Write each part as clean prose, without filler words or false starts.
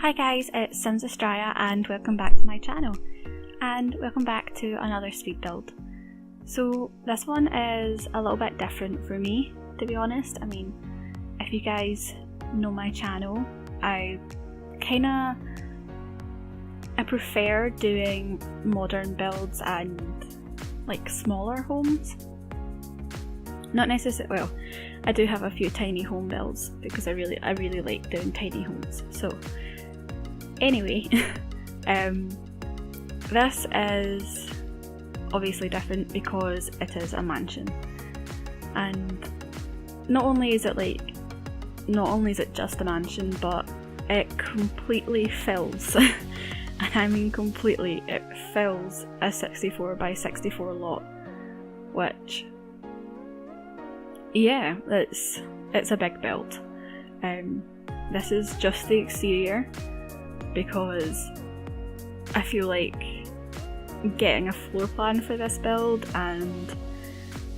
Hi guys, it's SimsAstraia and welcome back to my channel, and welcome back to another speed build. So this one is a little bit different for me, to be honest. I mean, if you guys know my channel, I prefer doing modern builds and like smaller homes. Not necessarily, well, I do have a few tiny home builds because I really like doing tiny homes. So anyway, this is obviously different because it is a mansion, and not only is it just a mansion, but it completely fills, and I mean completely, it fills a 64 by 64 lot, which, yeah, it's a big build. This is just the exterior, because I feel like getting a floor plan for this build and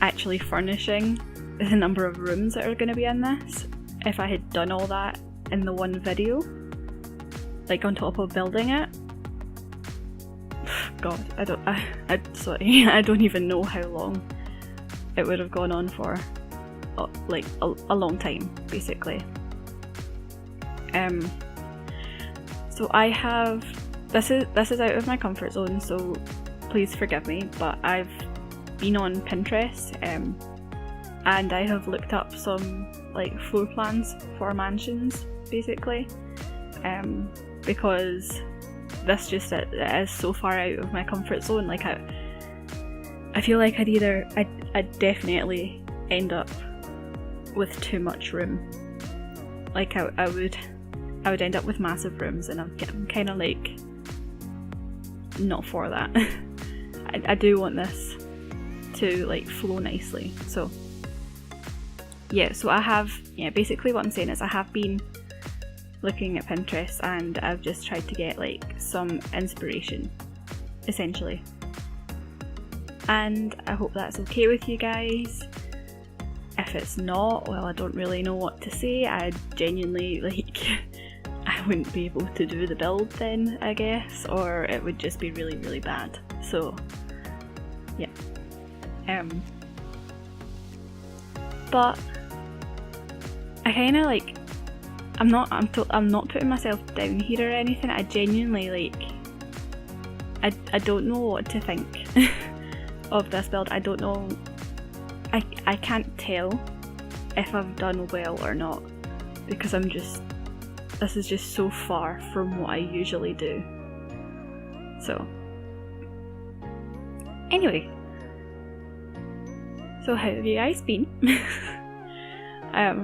actually furnishing the number of rooms that are going to be in this, if I had done all that in the one video, like on top of building it, God, I don't even know how long it would have gone on for. Like a long time, basically. So I have, this is out of my comfort zone, so please forgive me, but I've been on Pinterest and I have looked up some like floor plans for mansions, basically, because this just it is so far out of my comfort zone. Like I feel like I'd definitely end up with too much room. Like I would end up with massive rooms, and I'm kind of like not for that. I do want this to like flow nicely. So yeah, basically what I'm saying is I have been looking at Pinterest and I've just tried to get like some inspiration, essentially. And I hope that's okay with you guys. If it's not, well, I don't really know what to say. I genuinely, I wouldn't be able to do the build then, I guess, or it would just be really, really bad. So, yeah. But I kind of like, I'm not putting myself down here or anything. I genuinely I don't know what to think of this build. I don't know. I can't tell if I've done well or not, because this is just so far from what I usually do. So anyway, so how have you guys been? I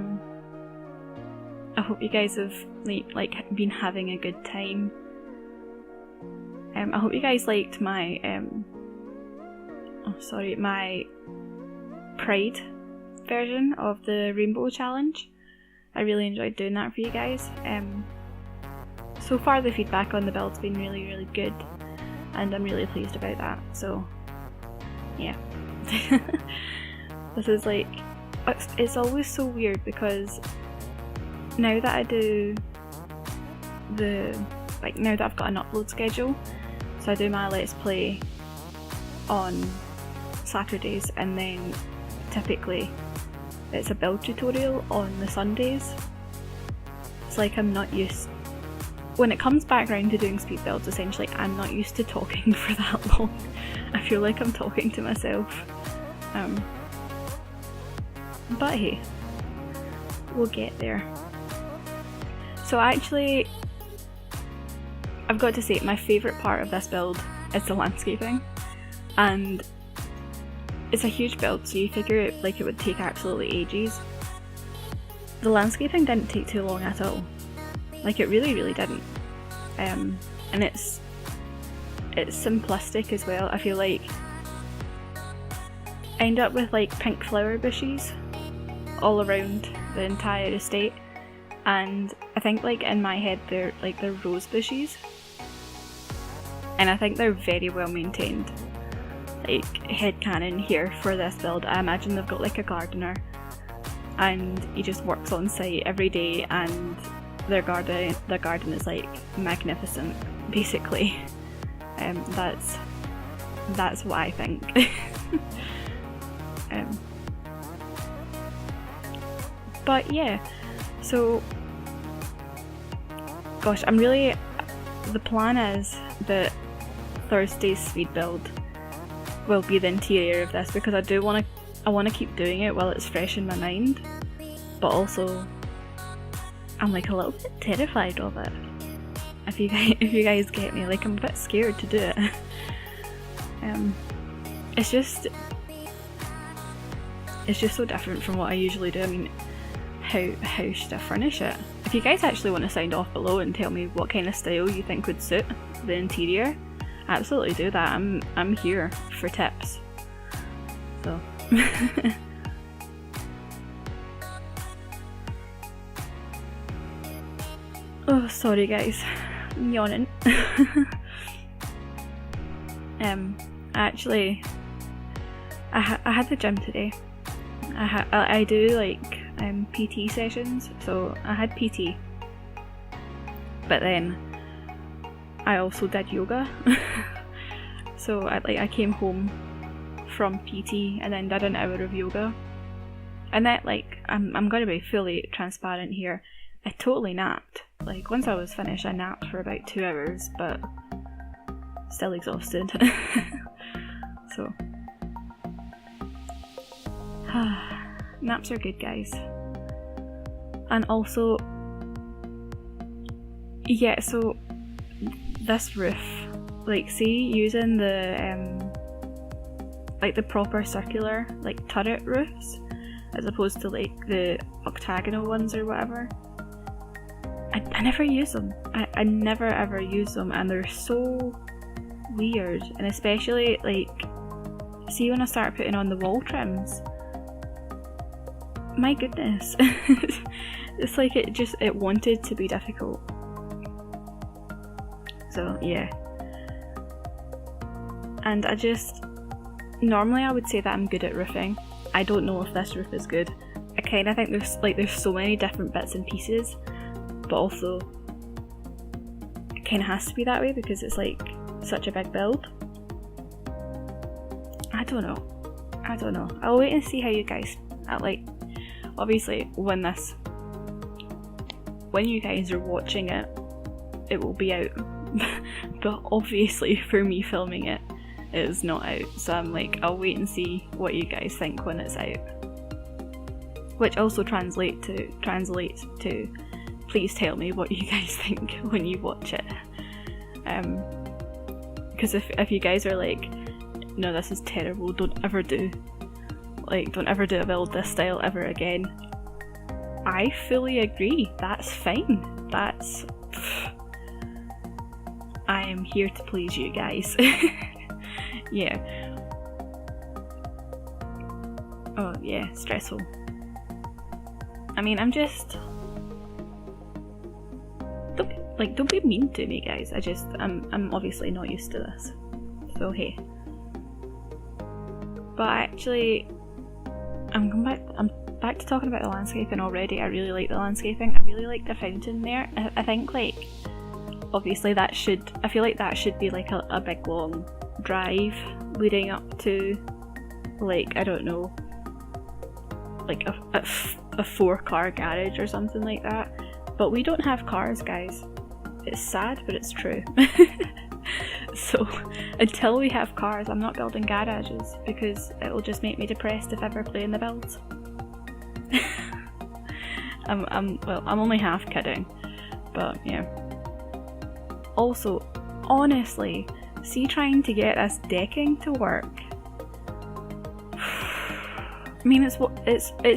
hope you guys have like been having a good time. I hope you guys liked my my Pride version of the Rainbow Challenge. I really enjoyed doing that for you guys. So far the feedback on the build's been really, really good, and I'm really pleased about that. So yeah. This is like, it's always so weird because now that I do now that I've got an upload schedule, so I do my Let's Play on Saturdays, and then typically it's a build tutorial on the Sundays. It's like I'm not used, when it comes back around to doing speed builds, essentially I'm not used to talking for that long. I feel like I'm talking to myself. But hey, we'll get there. So actually, I've got to say, my favourite part of this build is the landscaping, and it's a huge build, so you figure it would take absolutely ages. The landscaping didn't take too long at all. Like, it really, really didn't. And it's simplistic as well. I feel like I end up with like pink flower bushes all around the entire estate, and I think like in my head they're rose bushes, and I think they're very well maintained. Like, headcanon here for this build, I imagine they've got like a gardener and he just works on site every day and their garden is like magnificent, basically. That's what I think. But yeah, so gosh, the plan is that Thursday's speed build will be the interior of this, because I want to keep doing it while it's fresh in my mind, but also I'm like a little bit terrified of it. If you guys get me, like I'm a bit scared to do it. It's just so different from what I usually do. I mean, how should I furnish it? If you guys actually want to sound off below and tell me what kind of style you think would suit the interior, absolutely do that. I'm here for tips. So oh, sorry guys, I'm yawning. Actually, I had the gym today. I do like PT sessions, so I had PT, but then I also did yoga. So I came home from PT and then did an hour of yoga, and that, like, I'm gonna be fully transparent here, I totally napped. Like, once I was finished, I napped for about 2 hours, but still exhausted. So naps are good, guys. And also, yeah, so this roof, like, see, using the like the proper circular, like, turret roofs as opposed to like the octagonal ones or whatever, I never use them. I never ever use them, and they're so weird. And especially, like, see when I start putting on the wall trims, my goodness. It's like it wanted to be difficult. So yeah. And normally I would say that I'm good at roofing. I don't know if this roof is good. I kind of think there's so many different bits and pieces, but also it kind of has to be that way because it's like such a big build. I don't know. I'll wait and see how you guys, like, obviously when you guys are watching it, it will be out. But obviously for me filming it, it is not out. So I'm like, I'll wait and see what you guys think when it's out. Which also translates to please tell me what you guys think when you watch it. Because if you guys are like, no, this is terrible, don't ever do a build this style ever again, I fully agree. That's fine. I am here to please you guys. Yeah. Oh yeah, stressful. I mean, I'm just, don't be mean to me, guys. I'm obviously not used to this. So hey. But actually, I'm back to talking about the landscaping already. I really like the landscaping. I really like the fountain there. I think, like, obviously I feel like that should be like a big long drive leading up to, like, I don't know, like a 4-car garage or something like that. But we don't have cars, guys. It's sad, but it's true. So until we have cars, I'm not building garages because it will just make me depressed if ever playing the builds. I'm only half kidding, but yeah. Also, honestly, see, trying to get this decking to work. I mean, it's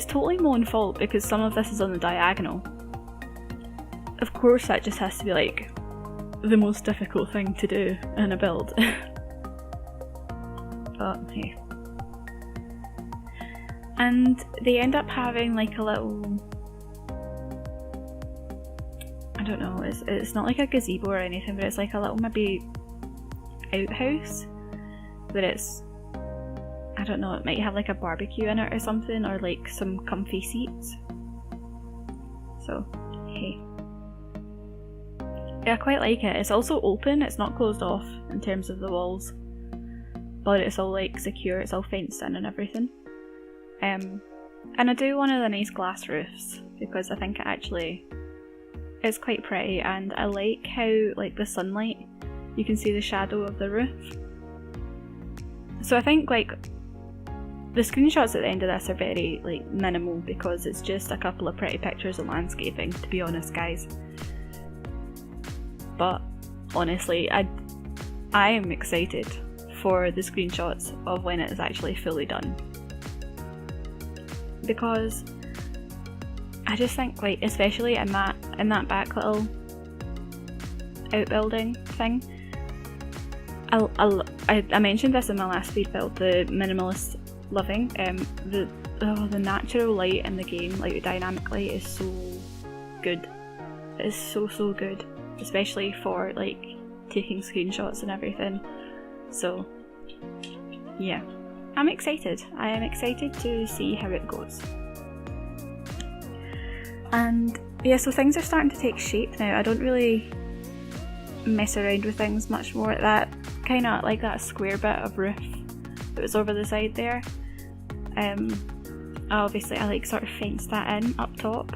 totally my own fault because some of this is on the diagonal. Of course, that just has to be like the most difficult thing to do in a build. But hey. And they end up having like a little, I don't know, it's not like a gazebo or anything, but it's like a little maybe outhouse that it's, I don't know, it might have like a barbecue in it or something, or like some comfy seats. So hey. I quite like it. It's also open, it's not closed off in terms of the walls, but it's all like secure, it's all fenced in and everything. And I do one of the nice glass roofs because I think it actually is quite pretty, and I like how like the sunlight, you can see the shadow of the roof. So I think like the screenshots at the end of this are very like minimal because it's just a couple of pretty pictures of landscaping, to be honest guys. But honestly, I am excited for the screenshots of when it is actually fully done, because I just think like, especially in that back little outbuilding thing, I mentioned this in my last speed build, the minimalist living, the natural light in the game, like the dynamic light, is so good. It is so good, especially for like taking screenshots and everything. So yeah, I'm excited. I am excited to see how it goes. And yeah, so things are starting to take shape now. I don't really mess around with things much more. That kind of like that square bit of roof that was over the side there, obviously I like sort of fenced that in up top.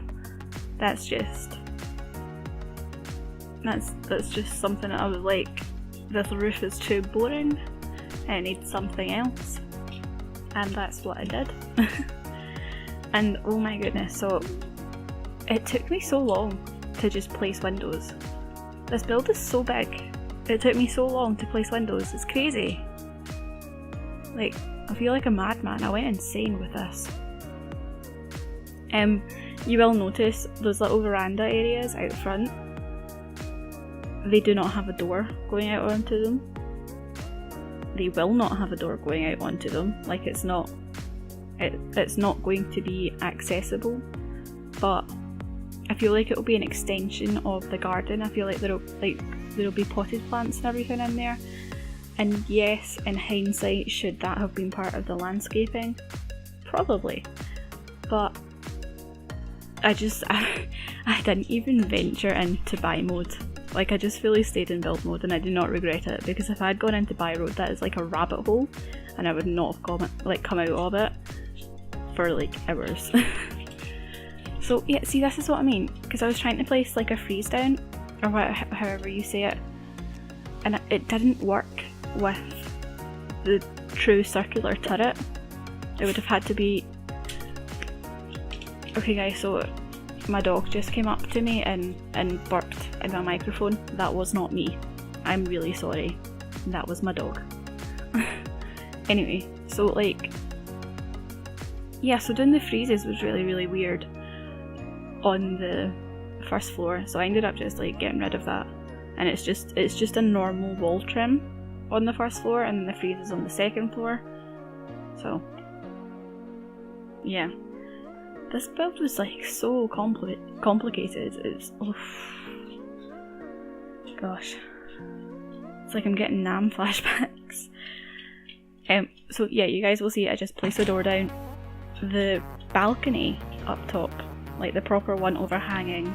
That's just something that I was like, this roof is too boring, I need something else, and that's what I did. And oh my goodness, so it took me so long to just place windows. This build is so big, it took me so long to place windows, it's crazy. Like, I feel like a madman, I went insane with this. You will notice those little veranda areas out front, they do not have a door going out onto them. They will not have a door going out onto them, like it's not going to be accessible, but I feel like it'll be an extension of the garden. I feel like there'll be potted plants and everything in there. And yes, in hindsight, should that have been part of the landscaping? Probably. But I didn't even venture into buy mode. Like, I just fully stayed in build mode, and I do not regret it, because if I'd gone into buy mode, that is like a rabbit hole, and I would not have come out of it for like hours. So yeah, see, this is what I mean, because I was trying to place like a freeze down, or however you say it, and it didn't work with the true circular turret. It would have had to be... Okay guys, so my dog just came up to me and burped in my microphone. That was not me. I'm really sorry. That was my dog. Anyway, so like... yeah, so doing the freezes was really weird on the first floor, so I ended up just like getting rid of that, and it's just a normal wall trim on the first floor, and then the freezes on the second floor. So yeah, this build was like so complicated. It's gosh, it's like I'm getting Nam flashbacks. So yeah, you guys will see I just placed the door down. The balcony up top, like the proper one overhanging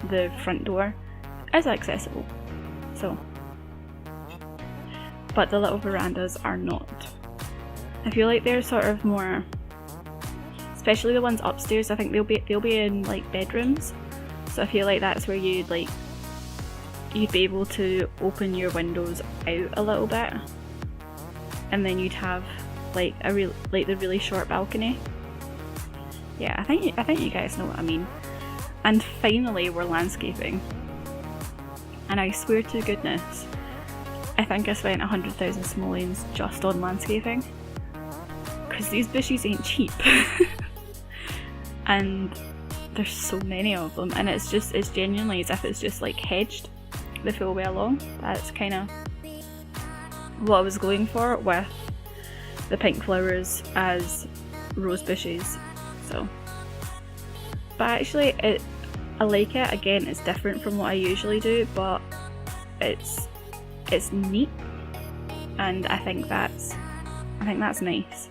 the front door, is accessible. So, but the little verandas are not. I feel like they're sort of more, especially the ones upstairs. I think they'll be in like bedrooms. So I feel like that's where you'd be able to open your windows out a little bit, and then you'd have like the really short balcony. Yeah, I think you guys know what I mean. And finally, we're landscaping. And I swear to goodness, I think I spent 100,000 simoleons just on landscaping. Because these bushes ain't cheap. And there's so many of them, and it's genuinely as if it's just like hedged the full way along. That's kind of what I was going for with the pink flowers as rose bushes. So, but actually I like it. Again, it's different from what I usually do, but it's neat, and I think that's nice.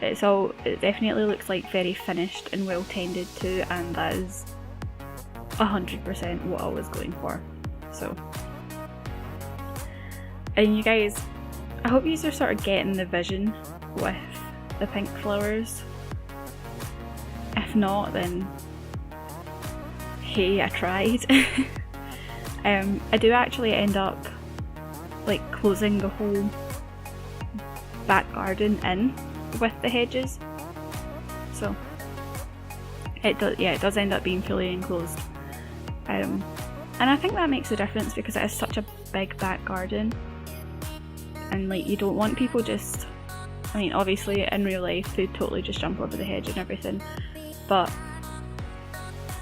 It definitely looks like very finished and well tended to, and that is 100% what I was going for. So, and you guys, I hope you are sort of getting the vision with the pink flowers. If not, then hey, I tried. I do actually end up like closing the whole back garden in with the hedges, so it does end up being fully enclosed, and I think that makes a difference because it is such a big back garden, and like you don't want people just, I mean obviously in real life they'd totally just jump over the hedge and everything, but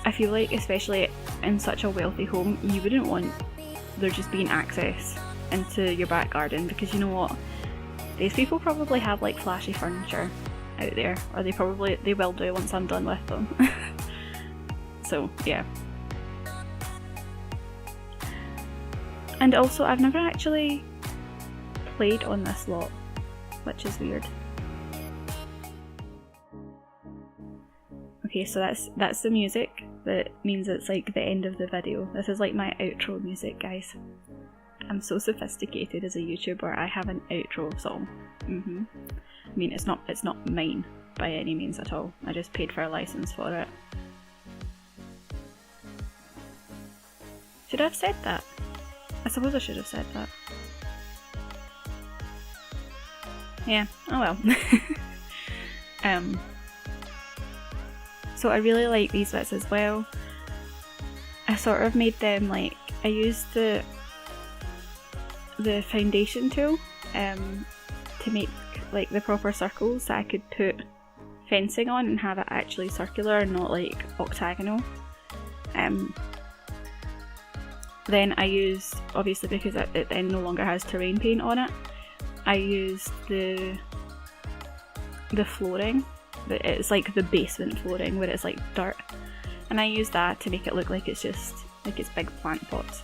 I feel like especially in such a wealthy home you wouldn't want there just being access into your back garden, because you know what, these people probably have like flashy furniture out there, or they will do once I'm done with them. So yeah. And also I've never actually played on this lot, which is weird. Okay, so that's the music. That means it's like the end of the video. This is like my outro music, guys. I'm so sophisticated as a YouTuber, I have an outro song. I mean, it's not mine by any means at all. I just paid for a license for it. Should I have said that? I suppose I should have said that. Yeah, oh well. So I really like these bits as well. I sort of made them like, I used the foundation tool to make like the proper circles that I could put fencing on and have it actually circular and not like octagonal. Then I used, obviously because it then no longer has terrain paint on it, I used the flooring. It's like the basement flooring where it's like dirt, and I used that to make it look like it's just like it's big plant pots.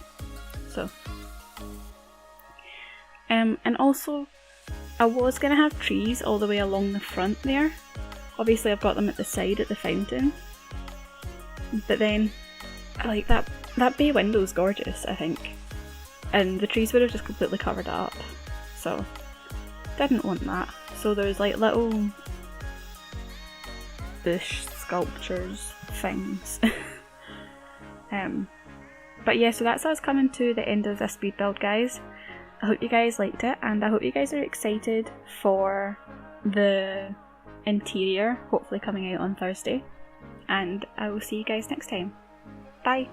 So and also I was gonna have trees all the way along the front there. Obviously I've got them at the side at the fountain, but then I like that bay window's gorgeous, I think, and the trees would have just completely covered it up, so didn't want that. So there's like little bush sculptures things. But yeah, so that's us coming to the end of this speed build, guys. I hope you guys liked it, and I hope you guys are excited for the interior hopefully coming out on Thursday, and I will see you guys next time. Bye!